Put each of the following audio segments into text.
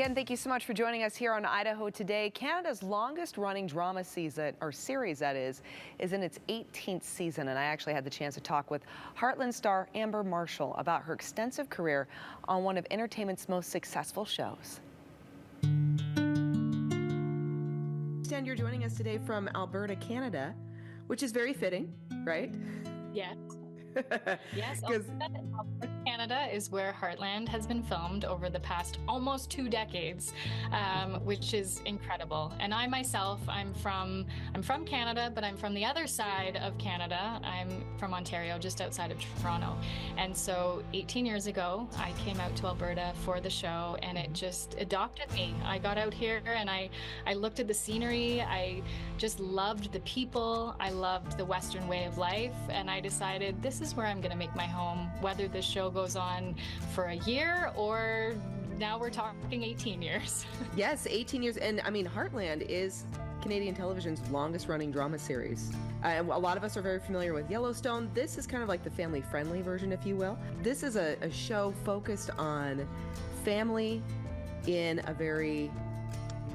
Again, thank you so much for joining us here on Idaho Today. Canada's longest running drama season, or series that is in its 18th season. And I actually had the chance to talk with Heartland star Amber Marshall about her extensive career on one of entertainment's most successful shows. And you're joining us today from Alberta, Canada, which is very fitting, right? Yes. Yes, Alberta, Canada is where Heartland has been filmed over the past almost 2 decades, which is incredible. And I myself, I'm from Canada, but I'm from the other side of Canada. I'm from Ontario, just outside of Toronto. And so 18 years ago, I came out to Alberta for the show, and it just adopted me. I got out here and I looked at the scenery. I just loved the people. I loved the Western way of life, and I decided this is where I'm going to make my home, whether this show goes on for a year or now we're talking 18 years. Yes, 18 years. And I mean, Heartland is Canadian television's longest running drama series. A lot of us are very familiar with Yellowstone. This is kind of like the family-friendly version, if you will. This is a show focused on family in a very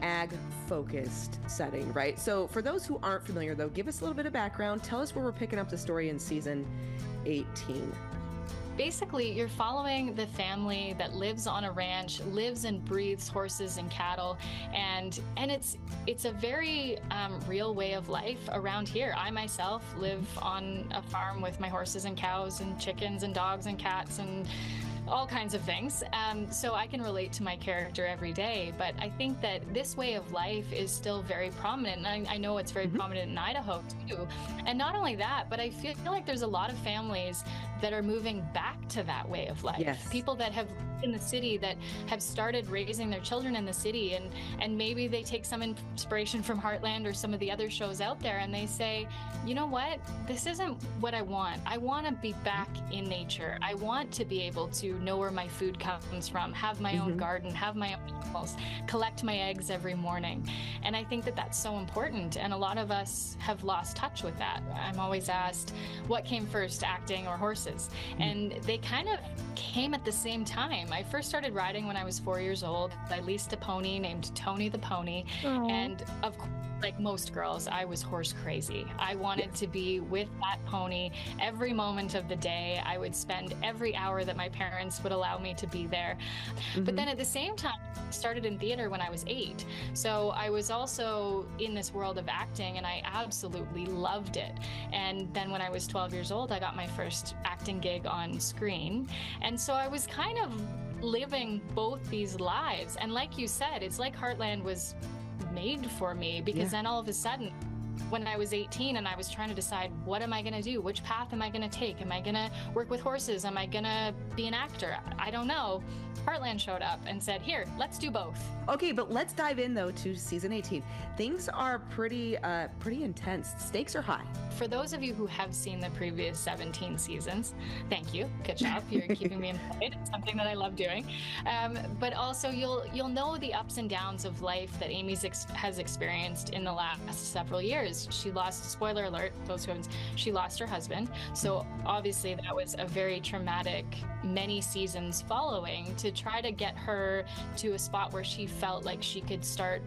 ag-focused setting, right? So for those who aren't familiar, though, give us a little bit of background. Tell us where we're picking up the story in season 18. Basically, you're following the family that lives on a ranch, lives and breathes horses and cattle, and it's a very real way of life around here. I myself live on a farm with my horses and cows and chickens and dogs and cats and all kinds of things. So I can relate to my character every day, but I think that this way of life is still very prominent. And I know it's very prominent in Idaho too. And not only that, but I feel like there's a lot of families that are moving back to that way of life. Yes. People that have in the city that have started raising their children in the city, and maybe they take some inspiration from Heartland or some of the other shows out there, and they say, you know what, this isn't what I want. I want to be back in nature. I want to be able to know where my food comes from, have my own garden, have my own animals, collect my eggs every morning. And I think that that's so important, and a lot of us have lost touch with that. I'm always asked, what came first, acting or horses? And they kind of came at the same time. I first started riding when I was 4 years old. I leased a pony named Tony the Pony. Aww. And of course, like most girls, I was horse crazy. I wanted to be with that pony every moment of the day. I would spend every hour that my parents would allow me to be there. But then at the same time, I started in theater when I was 8. So I was also in this world of acting, and I absolutely loved it. And then when I was 12 years old, I got my first acting gig on screen. And so I was kind of living both these lives. And like you said, it's like Heartland was made for me, because then all of a sudden, when I was 18 and I was trying to decide, what am I going to do? Which path am I going to take? Am I going to work with horses? Am I going to be an actor? I don't know. Heartland showed up and said, here, let's do both. Okay, but let's dive in though to season 18. Things are pretty intense. Stakes are high. For those of you who have seen the previous 17 seasons, thank you. Good job. You're keeping me employed. It's something that I love doing. But also you'll know the ups and downs of life that Amy has experienced in the last several years. She lost, spoiler alert, those who haven't, she lost her husband. So obviously that was a very traumatic many seasons following to try to get her to a spot where she felt like she could start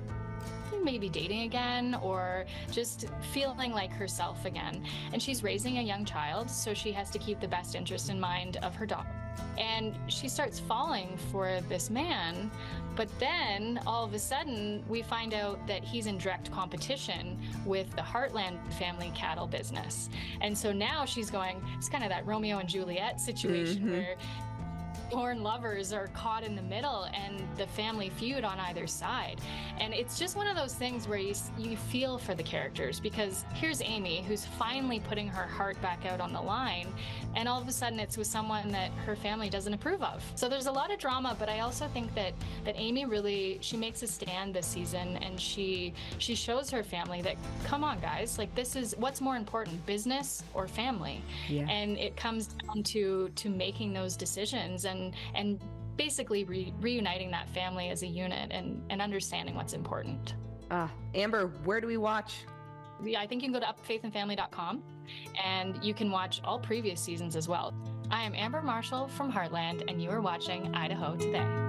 maybe dating again or just feeling like herself again. And she's raising a young child, so she has to keep the best interest in mind of her daughter. And she starts falling for this man, but then all of a sudden we find out that he's in direct competition with the Heartland family cattle business. And so now she's going, it's kind of that Romeo and Juliet situation where torn lovers are caught in the middle and the family feud on either side. And it's just one of those things where you feel for the characters, because here's Amy, who's finally putting her heart back out on the line, and all of a sudden it's with someone that her family doesn't approve of. So there's a lot of drama, but I also think that Amy really, she makes a stand this season, and she shows her family that, come on guys, like this is what's more important, business or family? Yeah. And it comes down to making those decisions and basically reuniting that family as a unit and understanding what's important. Amber, where do we watch? I think you can go to upfaithandfamily.com and you can watch all previous seasons as well. I am Amber Marshall from Heartland, and you are watching Idaho Today.